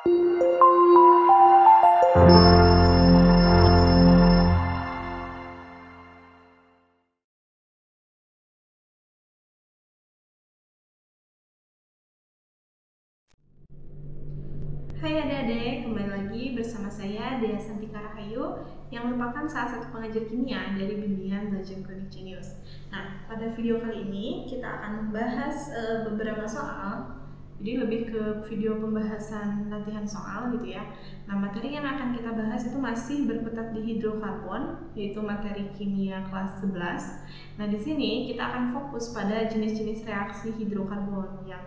Hai adik-adik, kembali lagi bersama saya Dea Santika Rahayu yang merupakan salah satu pengajar kimia dari Bimbingan Belajar Klinik Genius. Nah, pada video kali ini kita akan membahas beberapa soal. Jadi lebih ke video pembahasan latihan soal gitu ya. Nah, materi yang akan kita bahas itu masih berkutat di hidrokarbon, yaitu materi kimia kelas 11. Nah, di sini kita akan fokus pada jenis-jenis reaksi hidrokarbon yang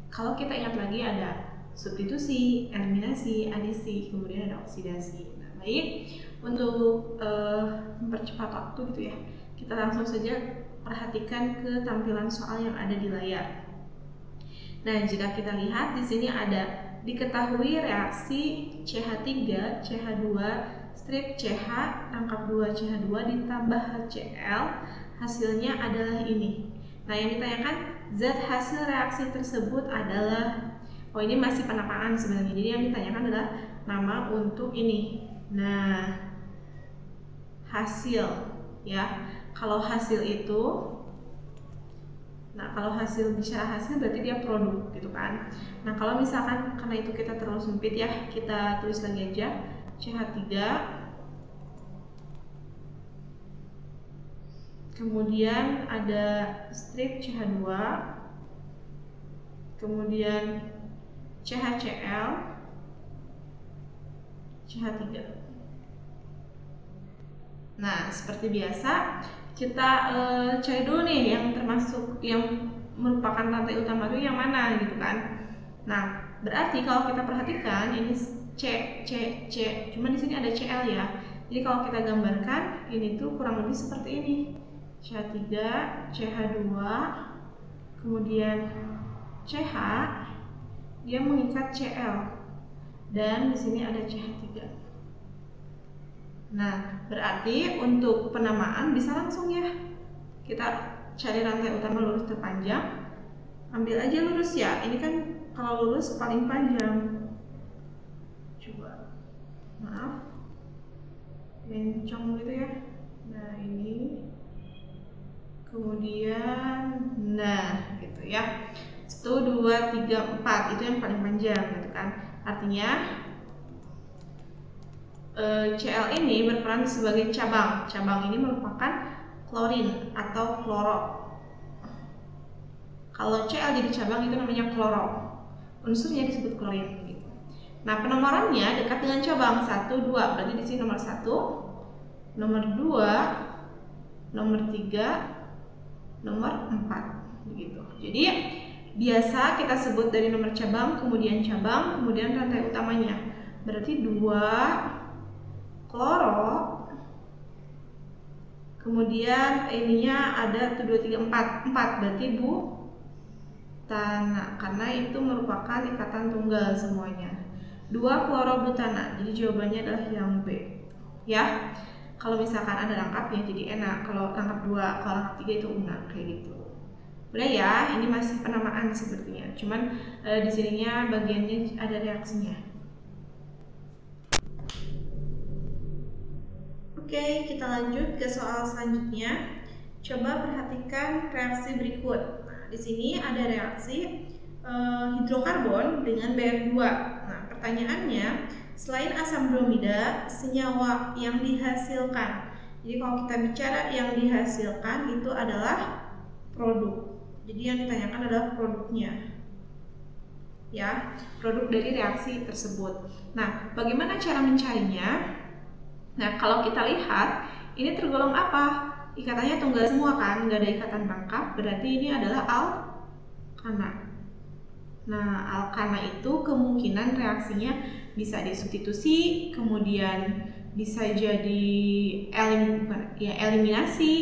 kalau kita ingat lagi ada substitusi, eliminasi, adisi, kemudian ada oksidasi. Nah, baik, untuk mempercepat waktu gitu ya, kita langsung saja perhatikan ke tampilan soal yang ada di layar. Nah, jika kita lihat di sini ada diketahui reaksi CH3, CH2, strip CH, rangkap 2 CH2 ditambah HCl, hasilnya adalah ini. Nah, yang ditanyakan zat hasil reaksi tersebut adalah, oh ini masih penamaan sebenarnya, jadi yang ditanyakan adalah nama untuk ini. Nah, hasil ya, kalau hasil itu, nah kalau bicara hasil berarti dia produk gitu kan. Nah kalau misalkan karena itu kita terlalu sempit ya, kita tulis lagi aja CH3, kemudian ada strip CH2, kemudian CHCl, CH3. Nah seperti biasa kita cari dulu nih yang termasuk yang merupakan rantai utama itu yang mana gitu kan. Nah berarti kalau kita perhatikan ini C, cuma di sini ada Cl ya. Jadi kalau kita gambarkan ini tuh kurang lebih seperti ini, CH3, CH2, kemudian CH, dia mengikat Cl, dan di sini ada CH3. Nah, berarti untuk penamaan bisa langsung ya. Kita cari rantai utama lurus terpanjang. Ambil aja lurus ya. Ini kan kalau lurus paling panjang. Coba. Maaf. Bencong gitu ya. Nah, ini. Kemudian nah, gitu ya. 1 2 3 4 itu yang paling panjang gitu kan. Artinya Cl ini berperan sebagai cabang. Cabang ini merupakan klorin atau kloro. Kalau Cl jadi cabang itu namanya kloro. Unsurnya disebut klorin. Gitu. Nah penomorannya dekat dengan cabang 1, 2. Berarti di sini nomor 1, nomor 2, nomor 3, nomor 4. Begitu. Jadi biasa kita sebut dari nomor cabang, kemudian rantai utamanya. Berarti 2 kloro, kemudian ininya ada 1 2 3 4 berarti butana karena itu merupakan ikatan tunggal semuanya. 2 klorobutana, jadi jawabannya adalah yang B ya. Kalau misalkan ada rangkapnya jadi enak, kalau rangkap 2, kalau rangkap 3 itu enggak, kayak gitu. Udah ya, ini masih penamaan sepertinya, cuman di sininya bagiannya ada reaksinya. Oke, kita lanjut ke soal selanjutnya. Coba perhatikan reaksi berikut. Nah, di sini ada reaksi hidrokarbon dengan Br2. Nah, pertanyaannya, selain asam bromida, senyawa yang dihasilkan. Jadi kalau kita bicara yang dihasilkan itu adalah produk. Jadi yang ditanyakan adalah produknya. Ya, produk dari reaksi tersebut. Nah, bagaimana cara mencarinya? Nah, kalau kita lihat, ini tergolong apa? Ikatannya tunggal semua kan, nggak ada ikatan rangkap, berarti ini adalah alkana. Nah, alkana itu kemungkinan reaksinya bisa disubstitusi, kemudian bisa jadi eliminasi,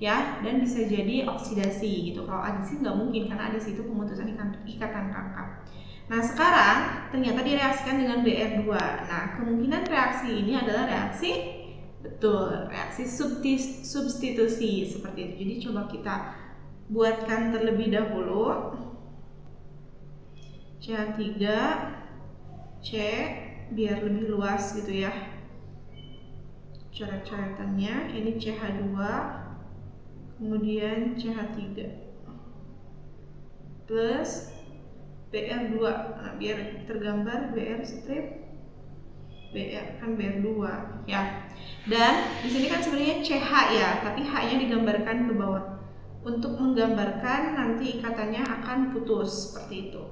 ya, dan bisa jadi oksidasi gitu. Kalau adisi nggak mungkin, karena adisi itu pemutusan ikatan rangkap. Nah sekarang ternyata direaksikan dengan Br2. Nah kemungkinan reaksi ini adalah reaksi, betul, reaksi substitusi seperti itu. Jadi coba kita buatkan terlebih dahulu CH3, C biar lebih luas gitu ya coret-coretannya. Ini CH2 kemudian CH3 plus Br2. Nah, biar tergambar Br strip Br kan Br2 ya. Dan di sini kan sebenarnya CH ya, tapi H-nya digambarkan ke bawah untuk menggambarkan nanti ikatannya akan putus seperti itu.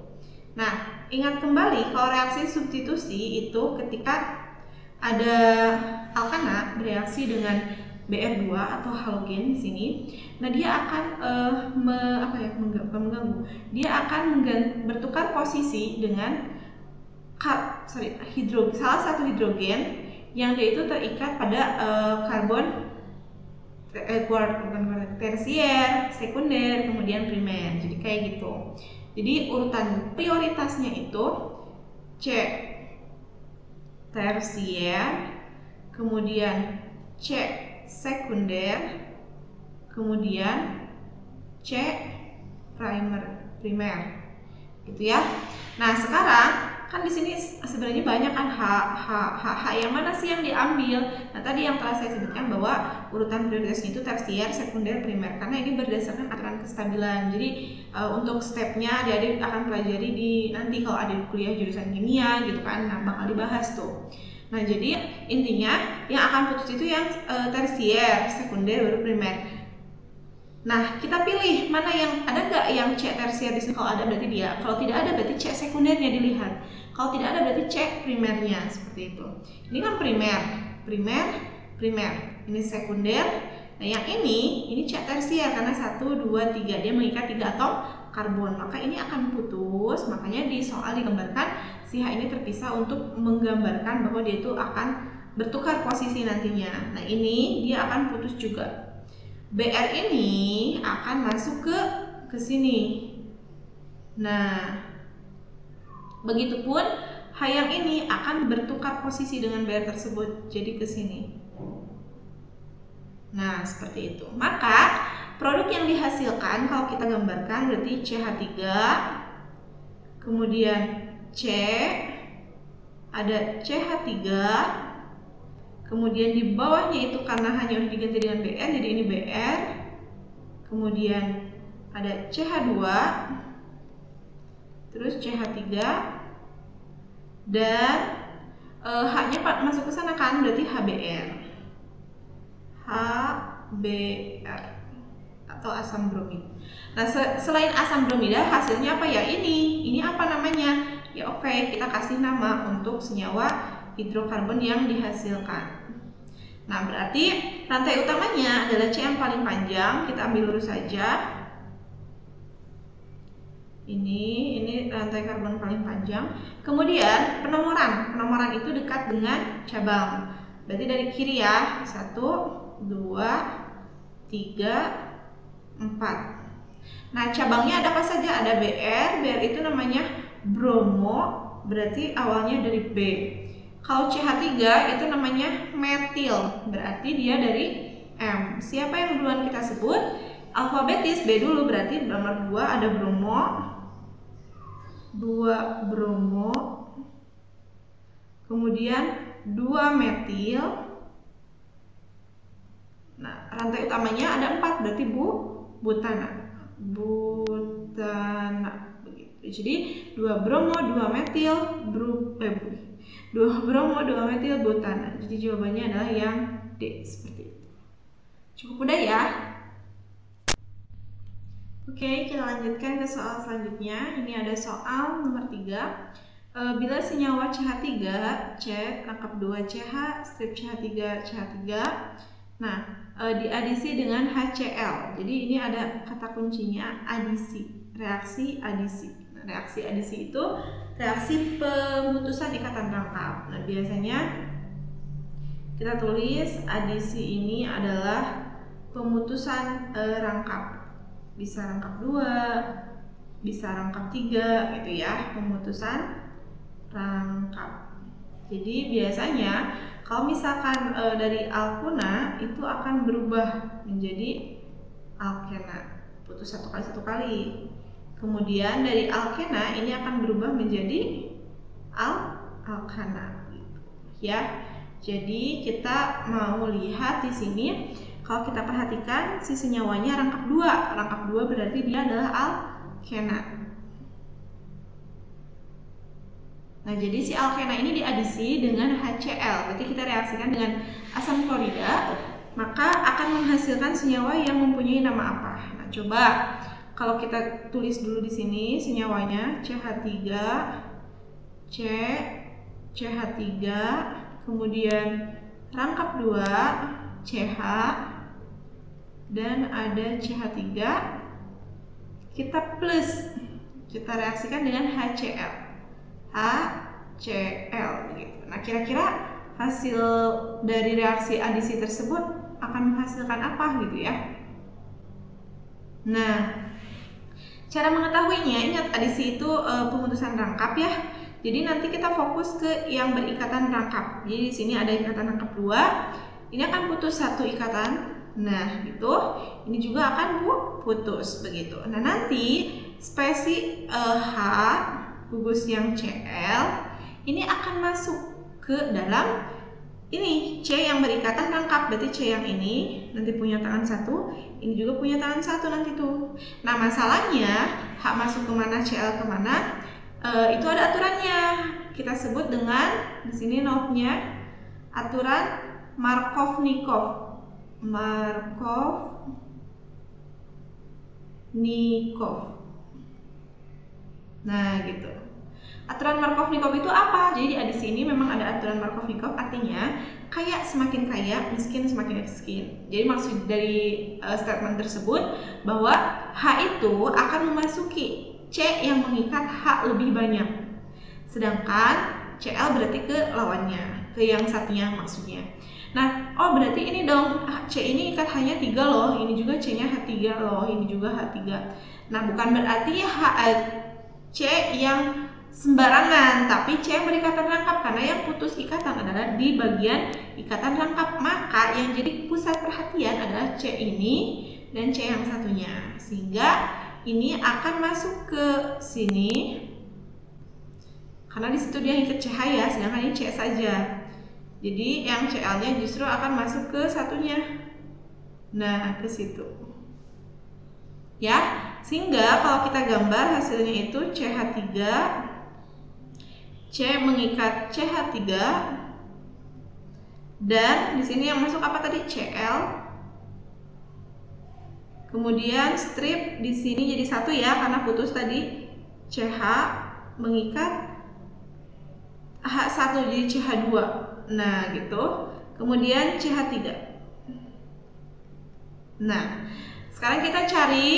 Nah, ingat kembali kalau reaksi substitusi itu ketika ada alkana bereaksi dengan Br2 atau halogen di sini. Nah, dia akan mengganggu. Dia akan bertukar posisi dengan salah satu hidrogen yang dia itu terikat pada karbon tersier, sekunder, kemudian primer. Jadi kayak gitu. Jadi urutan prioritasnya itu C tersier, kemudian C sekunder, kemudian C primer, gitu ya. Nah, sekarang kan di sini sebenarnya banyak kan H yang mana sih yang diambil? Nah, tadi yang telah saya sebutkan bahwa urutan prioritasnya itu tersier, sekunder, primer, karena ini berdasarkan aturan kestabilan. Jadi untuk stepnya adik-adik akan pelajari di nanti kalau ada kuliah jurusan kimia gitu kan, nah bakal dibahas tuh. Nah, jadi intinya yang akan putus itu yang tersier, sekunder, baru primer. Nah, kita pilih mana yang ada nggak yang C tersier di sini. Kalau ada berarti dia, kalau tidak ada berarti C sekundernya dilihat. Kalau tidak ada berarti C primernya, seperti itu. Ini kan primer. Ini sekunder. Nah, yang ini C tersier karena 1, 2, 3 dia mengikat 3 atom karbon. Maka ini akan putus. Makanya di soal digambarkan si H ini terpisah untuk menggambarkan bahwa dia itu akan bertukar posisi nantinya. Nah, ini dia akan putus juga. Br ini akan masuk ke sini. Nah, begitupun H yang ini akan bertukar posisi dengan Br tersebut, jadi ke sini. Nah, seperti itu. Maka produk yang dihasilkan kalau kita gambarkan berarti CH3, kemudian C, ada CH3, kemudian di bawahnya itu karena hanya udah diganti dengan Br, jadi ini Br. Kemudian ada CH2, terus CH3, dan H-nya masuk ke sana kan, berarti HBr. HBr atau asam bromida. Nah, selain asam bromida hasilnya apa ya? Ini apa namanya? Ya oke, kita kasih nama untuk senyawa hidrokarbon yang dihasilkan. Nah, berarti rantai utamanya adalah C yang paling panjang. Kita ambil lurus saja. Ini rantai karbon paling panjang. Kemudian penomoran itu dekat dengan cabang. Berarti dari kiri ya, 1, 2, 3, 4. Nah, cabangnya ada apa saja? Ada Br itu namanya bromo, berarti awalnya dari B. Kalau CH3 itu namanya metil, berarti dia dari M. Siapa yang duluan kita sebut? Alfabetis, B dulu, berarti nomor 2 ada bromo, 2 bromo, kemudian 2 metil. Nah, rantai utamanya ada 4, berarti butana begitu. Jadi 2 bromo, 2 metil, 2 bromo, 2 metil butana. Jadi jawabannya adalah yang D, seperti itu. Cukup mudah ya. Oke, kita lanjutkan ke soal selanjutnya. Ini ada soal nomor 3. Bila senyawa CH3 C rangkap 2 CH strip CH3 CH3, nah diadisi dengan HCl. Jadi ini ada kata kuncinya adisi, reaksi adisi. Nah, reaksi adisi itu reaksi pemutusan ikatan rangkap. Nah, biasanya kita tulis adisi ini adalah pemutusan rangkap. Bisa rangkap 2, bisa rangkap 3 gitu ya, pemutusan rangkap. Jadi biasanya kalau misalkan dari alkuna itu akan berubah menjadi alkena, putus satu kali. Kemudian dari alkena ini akan berubah menjadi alkana gitu, ya. Jadi kita mau lihat di sini, kalau kita perhatikan si senyawanya rangkap 2. Rangkap 2 berarti dia adalah alkena. Nah, jadi si alkena ini diadisi dengan HCl, berarti kita reaksikan dengan asam klorida, maka akan menghasilkan senyawa yang mempunyai nama apa? Nah, coba kalau kita tulis dulu di sini senyawanya CH3, CH3, kemudian rangkap 2 CH, dan ada CH3, kita plus, kita reaksikan dengan HCl gitu. Nah, kira-kira hasil dari reaksi adisi tersebut akan menghasilkan apa gitu ya. Nah, cara mengetahuinya, ingat adisi itu pemutusan rangkap ya. Jadi nanti kita fokus ke yang berikatan rangkap. Jadi di sini ada ikatan rangkap 2. Ini akan putus satu ikatan. Nah, gitu. Ini juga akan putus begitu. Nah, nanti spesi H gugus yang Cl ini akan masuk ke dalam ini C yang berikatan rangkap, berarti C yang ini nanti punya tangan 1, ini juga punya tangan 1 nanti tuh. Nah, masalahnya H masuk kemana, Cl kemana, itu ada aturannya. Kita sebut dengan di sini notnya aturan Markov-Nikov. Nah, gitu. Aturan Markov-Nikov itu apa? Jadi di adisi ini memang ada aturan Markov-Nikov, artinya kaya semakin kaya, miskin semakin miskin. Jadi maksud dari statement tersebut bahwa H itu akan memasuki C yang mengikat H lebih banyak. Sedangkan Cl berarti ke lawannya, ke yang satunya maksudnya. Nah, oh berarti ini dong, C ini ikat hanya 3 loh, ini juga C-nya H3 loh, ini juga H3. Nah, bukan berarti ya C yang sembarangan, tapi C yang berikatan rangkap, karena yang putus ikatan adalah di bagian ikatan rangkap. Maka yang jadi pusat perhatian adalah C ini dan C yang satunya, sehingga ini akan masuk ke sini karena di situ dia ikat CH ya, sedangkan ini C saja. Jadi yang Cl-nya justru akan masuk ke satunya. Nah, ke situ. Ya, sehingga kalau kita gambar hasilnya itu CH3, C mengikat CH3, dan di sini yang masuk apa tadi? Cl. Kemudian strip di sini jadi 1 ya, karena putus tadi. CH mengikat H1 jadi CH2. Nah, gitu. Kemudian CH3. Nah, sekarang kita cari,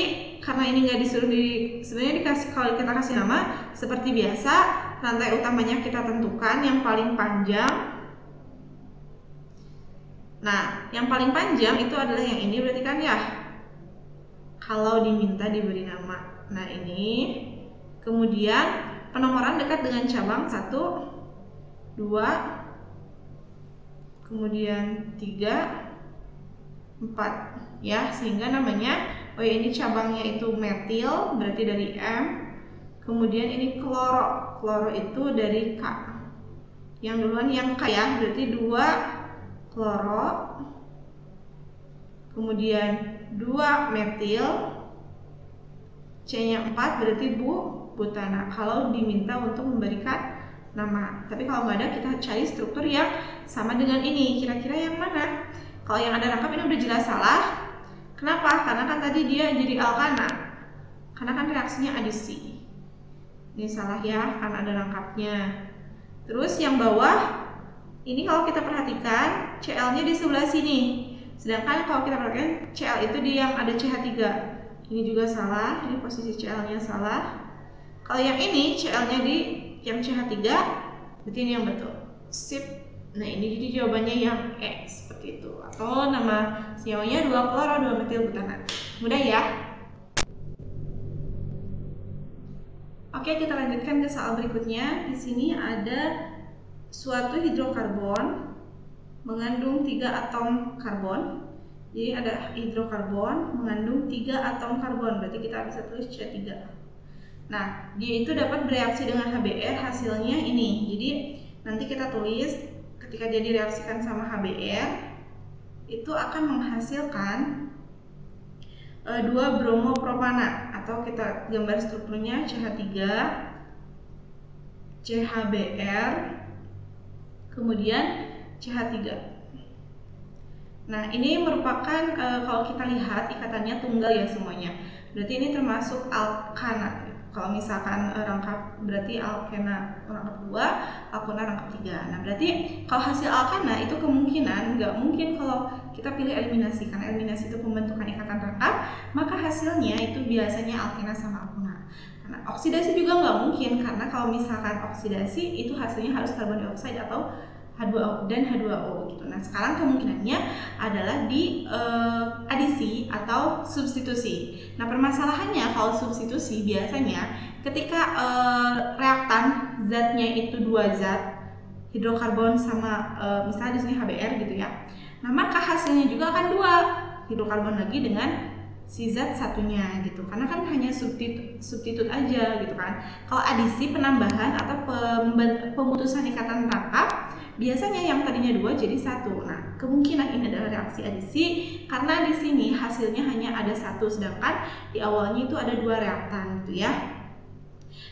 karena ini nggak disuruh sebenarnya dikasih, kalau kita kasih nama seperti biasa, rantai utamanya kita tentukan yang paling panjang. Nah, yang paling panjang itu adalah yang ini berarti kan ya, kalau diminta diberi nama. Nah, ini. Kemudian penomoran dekat dengan cabang 1, 2, kemudian 3, 4 ya, sehingga namanya, oh ya, ini cabangnya itu metil, berarti dari M. Kemudian ini kloro itu dari K. Yang duluan yang K ya, berarti 2 kloro, kemudian 2 metil, C-nya 4 berarti butana kalau diminta untuk memberikan nama. Tapi kalau nggak ada, kita cari struktur yang sama dengan ini. Kira-kira yang mana? Kalau yang ada rangkap ini udah jelas salah. Kenapa? Karena kan tadi dia jadi alkana, karena kan reaksinya adisi. Ini salah ya, karena ada rangkapnya. Terus yang bawah ini kalau kita perhatikan Cl-nya di sebelah sini, sedangkan kalau kita perhatikan Cl itu di yang ada CH3. Ini juga salah, ini posisi Cl-nya salah. Kalau yang ini Cl-nya di yang CH3, berarti ini yang betul. Sip. Nah, ini jadi jawabannya yang E, seperti itu. Atau nama senyawanya 2 kloro 2 metil butana. Mudah ya? Oke, kita lanjutkan ke soal berikutnya. Di sini ada suatu hidrokarbon mengandung 3 atom karbon. Jadi ada hidrokarbon mengandung 3 atom karbon, berarti kita bisa tulis C3. Nah, dia itu dapat bereaksi dengan HBr, hasilnya ini. Jadi nanti kita tulis ketika dia direaksikan sama HBr itu akan menghasilkan 2 bromopropana, atau kita gambar strukturnya CH3, CHBr, kemudian CH3. Nah, ini merupakan kalau kita lihat ikatannya tunggal ya semuanya. Berarti ini termasuk alkana. Kalau misalkan rangkap berarti alkena rangkap 2, alkena rangkap 3. Nah, berarti kalau hasil alkana itu kemungkinan nggak mungkin kalau kita pilih eliminasi, karena eliminasi itu pembentukan ikatan rangkap, maka hasilnya itu biasanya alkena sama alkena. Karena oksidasi juga nggak mungkin, karena kalau misalkan oksidasi itu hasilnya harus karbon dioksida atau H2O dan H2O gitu. Nah, sekarang kemungkinannya adalah di adisi atau substitusi. Nah, permasalahannya kalau substitusi biasanya ketika reaktan zatnya itu 2 zat, hidrokarbon sama misalnya di sini HBr gitu ya. Nah, maka hasilnya juga akan 2 hidrokarbon lagi dengan si zat satunya gitu, karena kan hanya substitut aja gitu kan. Kalau adisi, penambahan atau pemutusan ikatan rangkap, biasanya yang tadinya 2 jadi 1. Nah, kemungkinan ini adalah reaksi adisi karena di sini hasilnya hanya ada 1, sedangkan di awalnya itu ada 2 reaktan gitu ya.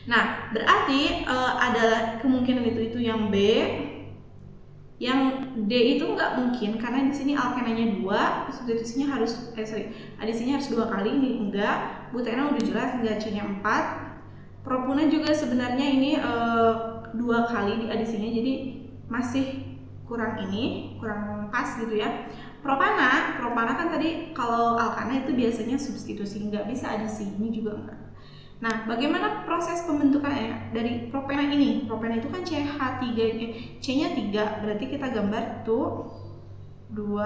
Nah, berarti adalah kemungkinan itu yang B. Yang D itu nggak mungkin karena di sini alkenanya 2, substitusinya harus adisinya harus 2 kali, ini enggak. Butena udah jelas, enggak, C-nya 4. Propuna juga sebenarnya ini 2 kali di adisinya, jadi masih kurang pas gitu ya. Propana kan tadi kalau alkana itu biasanya substitusi, nggak bisa adisi, ini juga enggak. Nah, bagaimana proses pembentukannya dari propena ini? Propena itu kan CH3, C-nya 3, berarti kita gambar tuh 2,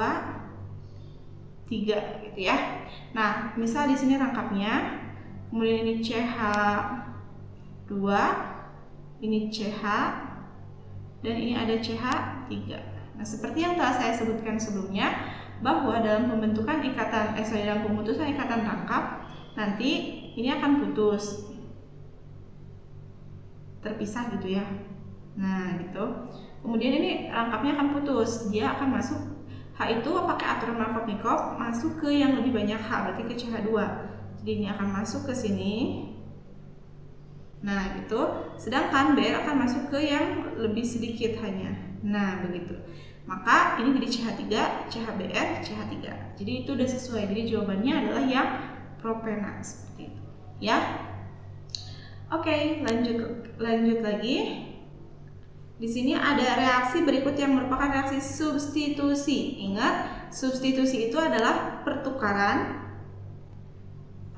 3 gitu ya. Nah, misal di sini rangkapnya, kemudian ini CH2, ini CH, dan ini ada CH3. Nah, seperti yang telah saya sebutkan sebelumnya, bahwa dalam pembentukan dalam pemutusan ikatan rangkap, nanti ini akan putus, terpisah gitu ya. Nah, gitu. Kemudian ini rangkapnya akan putus, dia akan masuk H itu pakai aturan Markovnikov, masuk ke yang lebih banyak H, berarti ke CH2. Jadi ini akan masuk ke sini. Nah, gitu. Sedangkan Br akan masuk ke yang lebih sedikit hanya. Nah, begitu. Maka ini jadi CH3, CHBr, CH3. Jadi itu udah sesuai. Jadi jawabannya adalah yang propena seperti itu. Ya. Oke, lanjut lagi. Di sini ada reaksi berikut yang merupakan reaksi substitusi. Ingat, substitusi itu adalah pertukaran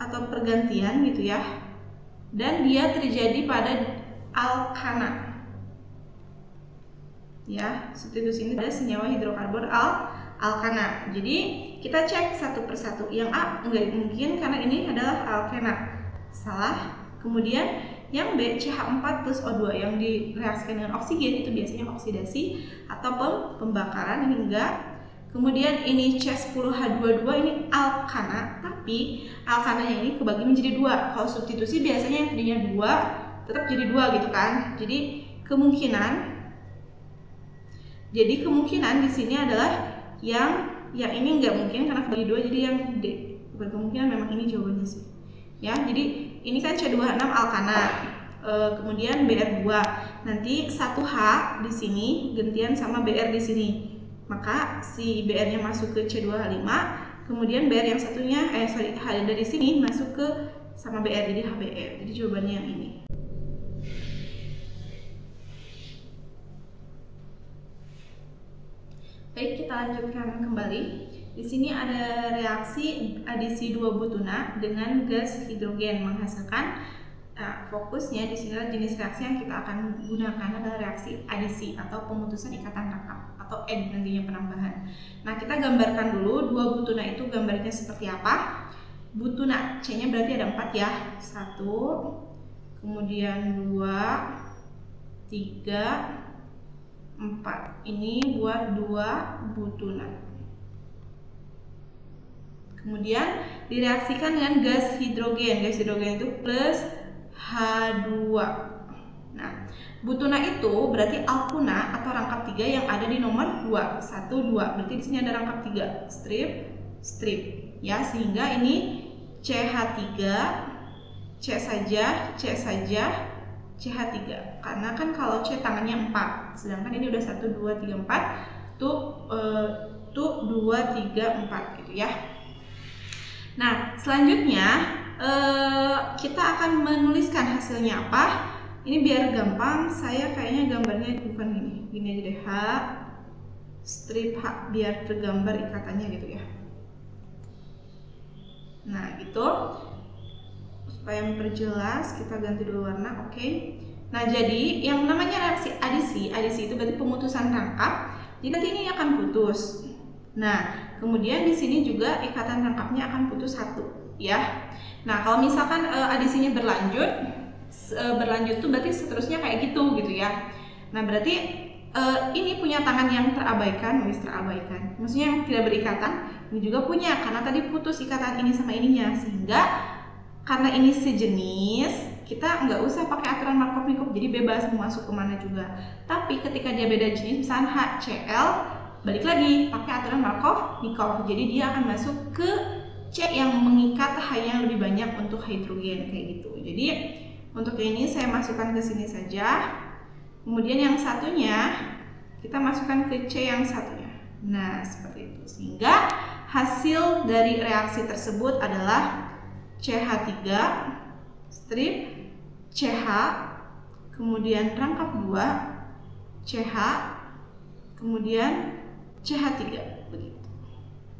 atau pergantian gitu ya. Dan dia terjadi pada alkana. Ya, substitusi ini ada senyawa hidrokarbon alkana. Jadi kita cek satu persatu. Yang A enggak mungkin karena ini adalah alkena. Salah. Kemudian yang B, CH4 plus O2 yang direaksikan dengan oksigen itu biasanya oksidasi atau pembakaran, ini enggak. Kemudian ini C10H22 ini alkana, tapi alkananya ini kebagi menjadi 2. Kalau substitusi biasanya yang tadinya 2 tetap jadi 2 gitu kan. Jadi kemungkinan di sini adalah yang ini enggak mungkin karena kebagi 2, jadi yang D. Berkemungkinan memang ini jawabannya sih. Ya, jadi ini kan C26 alkana, kemudian Br2. Nanti 1H di sini gantian sama Br di sini. Maka si Br-nya masuk ke C2H5, kemudian Br yang satunya H dari sini masuk ke sama Br jadi HBr. Jadi jawabannya yang ini. Baik, kita lanjutkan kembali. Di sini ada reaksi adisi 2 butuna dengan gas hidrogen menghasilkan fokusnya di sini adalah jenis reaksi yang kita akan gunakan adalah reaksi adisi atau pemutusan ikatan rangkap atau ED nantinya penambahan. Nah, kita gambarkan dulu 2 butuna itu gambarnya seperti apa. Butuna C-nya berarti ada 4 ya. 1, kemudian 2, 3, 4. Ini buat 2 butuna. Kemudian direaksikan dengan gas hidrogen. Gas hidrogen itu plus H2. Nah, Butuna itu berarti alkuna atau rangkap 3 yang ada di nomor 2, 1, 2. Berarti di sini ada rangkap 3, strip, ya, sehingga ini CH3, C saja, CH3. Karena kan kalau C tangannya 4, sedangkan ini udah 1, 2, 3, 4. Tuh 2, 3, 4 gitu ya. Nah, selanjutnya kita akan menuliskan hasilnya apa. Ini biar gampang, saya kayaknya gambarnya bukan gini aja deh, H strip H, biar tergambar ikatannya gitu ya. Nah gitu, supaya memperjelas kita ganti dulu warna, oke. Nah jadi yang namanya reaksi adisi itu berarti pemutusan rangkap. Jadi nanti ini akan putus. Nah kemudian di sini juga ikatan rangkapnya akan putus satu, ya. Nah kalau misalkan adisinya berlanjut tuh berarti seterusnya kayak gitu ya. Nah berarti ini punya tangan yang terabaikan. Maksudnya yang tidak berikatan. Ini juga punya karena tadi putus ikatan ini sama ininya, sehingga karena ini sejenis kita nggak usah pakai aturan Markov-Nikov, jadi bebas mau masuk kemana juga. Tapi ketika dia beda jenis, misalnya HCl, balik lagi pakai aturan Markov-Nikov, jadi dia akan masuk ke C yang mengikat H yang lebih banyak untuk hidrogen kayak gitu. Jadi untuk ini saya masukkan ke sini saja. Kemudian yang satunya kita masukkan ke C yang satunya. Nah, seperti itu. Sehingga hasil dari reaksi tersebut adalah CH3 strip CH, kemudian rangkap 2 CH, kemudian CH3 begitu.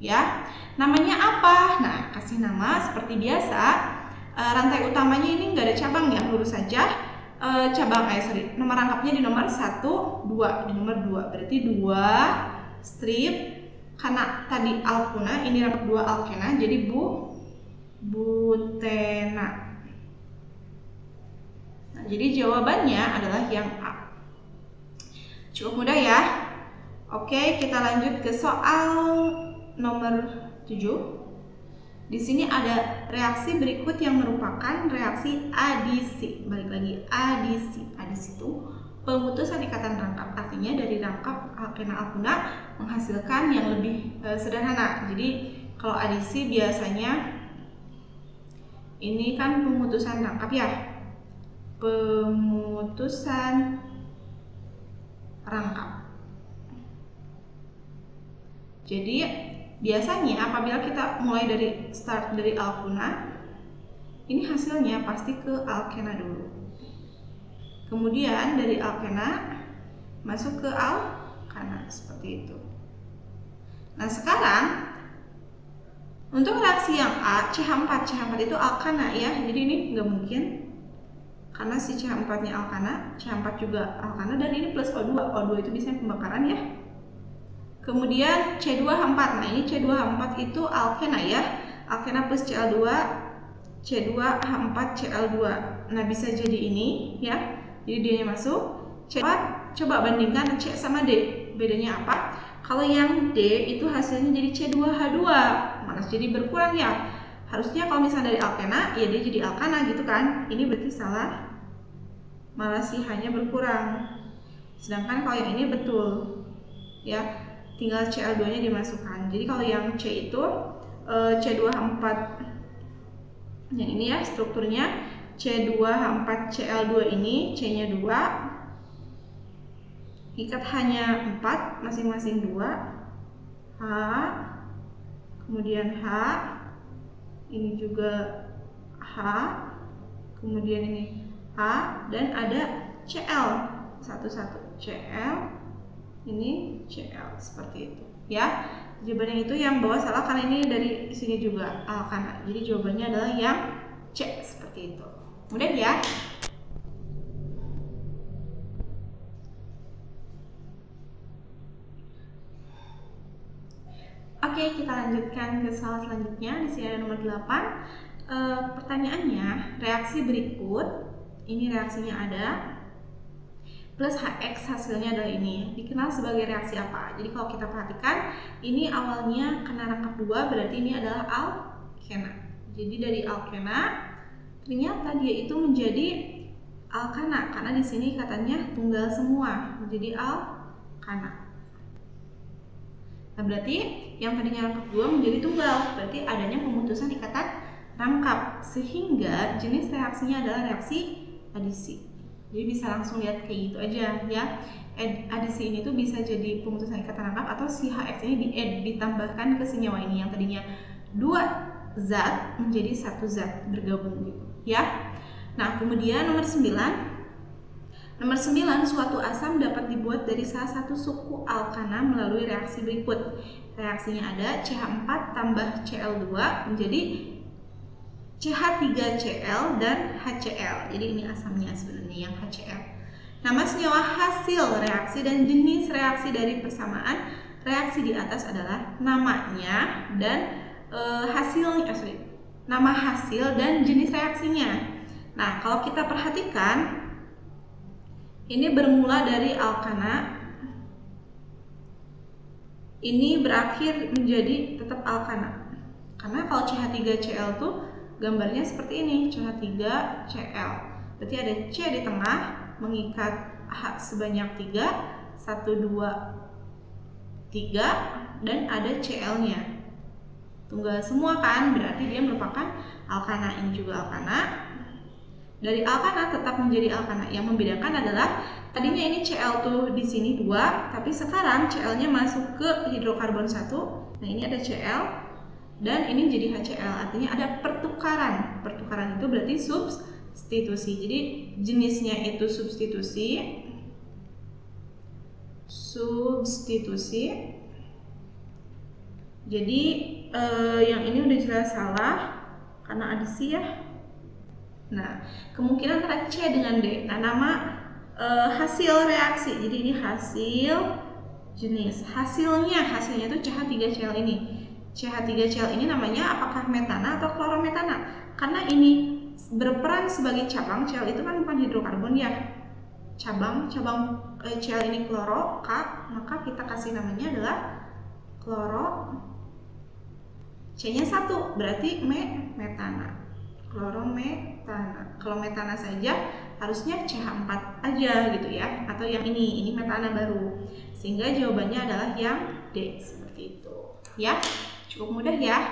Ya. Namanya apa? Nah, kasih nama seperti biasa. Rantai utamanya ini nggak ada cabang ya, lurus saja. Nomor rangkapnya di nomor 1, 2, di nomor 2. Berarti 2 strip, karena tadi alkuna, ini rangkap 2 alkena, jadi butena. Nah, jadi jawabannya adalah yang A. Cukup mudah ya. Oke, kita lanjut ke soal nomor 7. Di sini ada reaksi berikut yang merupakan reaksi adisi. Balik lagi, adisi. Adisi itu pemutusan ikatan rangkap. Artinya dari rangkap alkena-alkuna menghasilkan yang lebih sederhana. Jadi kalau adisi biasanya ini kan pemutusan rangkap ya. Pemutusan rangkap. Jadi biasanya apabila kita mulai dari alkuna, ini hasilnya pasti ke alkena dulu. Kemudian dari alkena masuk ke alkana, seperti itu. Nah sekarang untuk reaksi yang A, CH4 itu alkana ya, jadi ini nggak mungkin karena si CH4 nya alkana, CH4 juga alkana, dan ini plus O2. O2 itu biasanya pembakaran ya. Kemudian C2H4, nah ini C2H4 itu alkena ya, alkena plus Cl2, C2H4Cl2. Nah bisa jadi ini ya, jadi D nya masuk. C4, coba bandingkan C sama D, bedanya apa? Kalau yang D itu hasilnya jadi C2H2, malah jadi berkurang ya. Harusnya kalau misalnya dari alkena, ya dia jadi alkana gitu kan. Ini berarti salah, malah si H nya berkurang. Sedangkan kalau yang ini betul ya, tinggal Cl2 nya dimasukkan. Jadi kalau yang C itu C2H4 yang ini ya, strukturnya C2H4Cl2 ini, C nya 2, ikat H nya 4, masing-masing 2, H, kemudian H, ini juga H, kemudian ini H, dan ada Cl satu-satu, Cl, ini Cl, seperti itu ya. Jawabannya itu yang bawah salah karena ini dari sini juga alkana. Jadi jawabannya adalah yang C, seperti itu. Mudah ya. Oke, kita lanjutkan ke soal selanjutnya. Di sini ada nomor 8. Pertanyaannya, reaksi berikut ini reaksinya ada plus HX, hasilnya adalah ini, dikenal sebagai reaksi apa? Jadi kalau kita perhatikan, ini awalnya kena rangkap 2, berarti ini adalah alkena. Jadi dari alkena ternyata dia itu menjadi alkana karena di sini katanya tunggal semua, menjadi alkana. Nah, berarti yang tadinya rangkap 2 menjadi tunggal, berarti adanya pemutusan ikatan rangkap, sehingga jenis reaksinya adalah reaksi adisi. Jadi bisa langsung lihat kayak gitu aja ya. Adisi ini tuh bisa jadi pemutusan ikatan rangkap atau si HX ini ditambahkan ke senyawa ini yang tadinya 2 zat menjadi 1 zat bergabung gitu ya. Nah, kemudian nomor 9. Nomor 9, suatu asam dapat dibuat dari salah satu suku alkana melalui reaksi berikut. Reaksinya ada CH4 tambah Cl2 menjadi CH3Cl dan HCl. Jadi ini asamnya sebenarnya yang HCl. Nama senyawa hasil reaksi dan jenis reaksi dari persamaan reaksi di atas adalah namanya dan nama hasil dan jenis reaksinya. Nah, kalau kita perhatikan, ini bermula dari alkana, ini berakhir menjadi tetap alkana. Karena kalau CH3Cl tuh gambarnya seperti ini, CH3Cl. Berarti ada C di tengah mengikat H sebanyak 3, 1, 2, 3, dan ada Cl-nya. Tunggal semua kan, berarti dia merupakan alkana. Ini juga alkana. Dari alkana tetap menjadi alkana. Yang membedakan adalah tadinya ini Cl tuh di sini 2, tapi sekarang Cl-nya masuk ke hidrokarbon 1. Nah, ini ada Cl dan ini jadi HCl. Artinya ada pertukaran. Pertukaran itu berarti substitusi. Jadi jenisnya itu substitusi. Jadi yang ini udah jelas salah karena adisi ya. Nah, kemungkinan antara C dengan D. Nah, nama hasil reaksi. Jadi ini hasil jenis. Hasilnya itu CH3Cl ini. CH3Cl ini namanya apakah metana atau klorometana? Karena ini berperan sebagai cabang. Cl itu kan bukan hidrokarbon ya. Cabang Cl ini kloro, K, maka kita kasih namanya adalah kloro. C-nya 1, berarti metana. Klorometana. Kalau metana saja harusnya CH4 aja gitu ya, atau yang ini metana baru. Sehingga jawabannya adalah yang D, seperti itu. Ya, cukup mudah ya.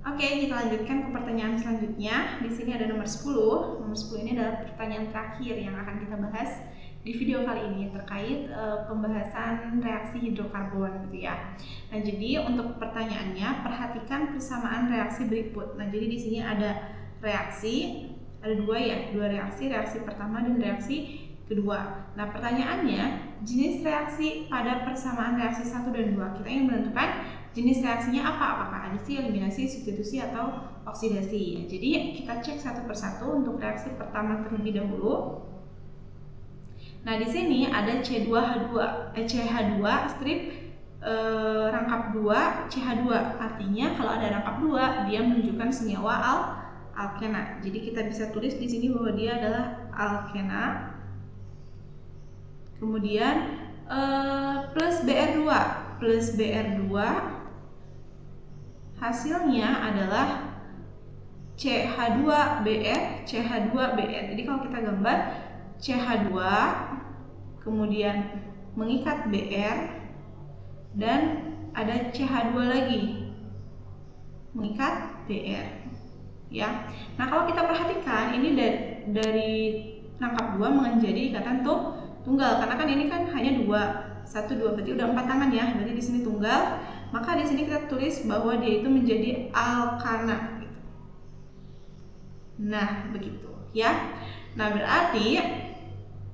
Oke, kita lanjutkan ke pertanyaan selanjutnya. Di sini ada nomor 10. Nomor 10 ini adalah pertanyaan terakhir yang akan kita bahas di video kali ini terkait pembahasan reaksi hidrokarbon gitu ya. Nah, jadi untuk pertanyaannya perhatikan persamaan reaksi berikut. Nah, jadi di sini ada reaksi, ada dua reaksi pertama dan reaksi kedua. Nah, pertanyaannya jenis reaksi pada persamaan reaksi 1 dan 2. Kita ingin menentukan jenis reaksinya apa? Apakah adisi, eliminasi, substitusi atau oksidasi. Jadi kita cek satu persatu untuk reaksi pertama terlebih dahulu. Nah, di sini ada CH2 strip rangkap 2 CH2. Artinya kalau ada rangkap 2, dia menunjukkan senyawa alkena. Jadi kita bisa tulis di sini bahwa dia adalah alkena. Kemudian plus BR2 hasilnya adalah CH2Br. Jadi kalau kita gambar CH2 kemudian mengikat Br dan ada CH2 lagi mengikat Br ya. Nah, kalau kita perhatikan ini dari rangkap 2 menjadi ikatan tunggal karena kan ini kan hanya 1, 2 berarti udah 4 tangan ya. Berarti di sini tunggal, maka di sini kita tulis bahwa dia itu menjadi alkana gitu. Nah, begitu ya. Nah, berarti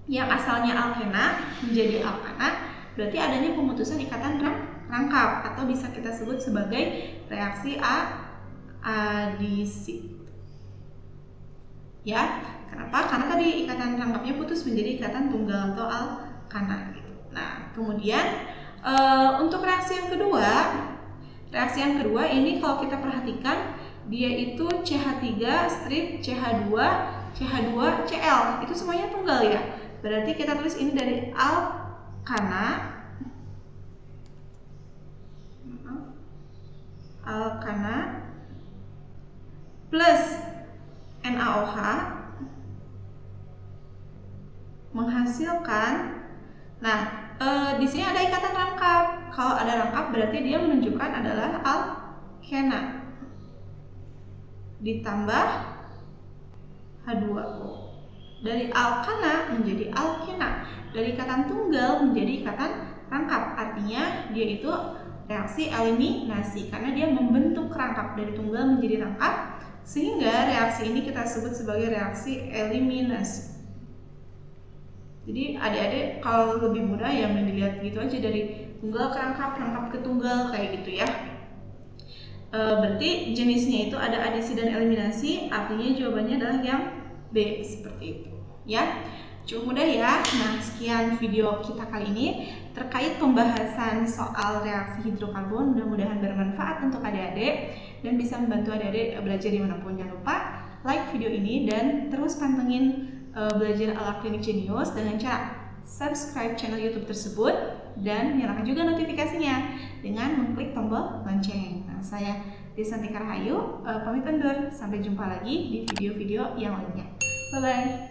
yang asalnya alkena menjadi alkana, berarti adanya pemutusan ikatan rangkap atau bisa kita sebut sebagai reaksi adisi. Ya, kenapa? Karena tadi ikatan rangkapnya putus menjadi ikatan tunggal atau alkana gitu. Nah, kemudian untuk reaksi yang kedua ini kalau kita perhatikan dia itu CH3 strip CH2Cl itu semuanya tunggal ya. Berarti kita tulis ini dari alkana plus NaOH menghasilkan, nah di sini ada ikatan rangkap. Kalau ada rangkap berarti dia menunjukkan adalah alkena ditambah H2O. Dari alkana menjadi alkena, dari ikatan tunggal menjadi ikatan rangkap. Artinya dia itu reaksi eliminasi karena dia membentuk rangkap dari tunggal menjadi rangkap, sehingga reaksi ini kita sebut sebagai reaksi eliminasi. Jadi adik-adik kalau lebih mudah ya dilihat gitu aja, dari tunggal ke rangkap, rangkap ke tunggal kayak gitu ya. Berarti jenisnya itu ada adisi dan eliminasi, artinya jawabannya adalah yang B, seperti itu ya. Cukup mudah ya. Nah, sekian video kita kali ini terkait pembahasan soal reaksi hidrokarbon. Mudah-mudahan bermanfaat untuk adik-adik dan bisa membantu adik-adik belajar dimanapun. Jangan lupa like video ini dan terus pantengin belajar ala Klinik Jenius dengan cara subscribe channel YouTube tersebut dan nyalakan juga notifikasinya dengan mengklik tombol lonceng. Nah, saya Desantika Rahayu pamit undur. Sampai jumpa lagi di video-video yang lainnya. Bye-bye.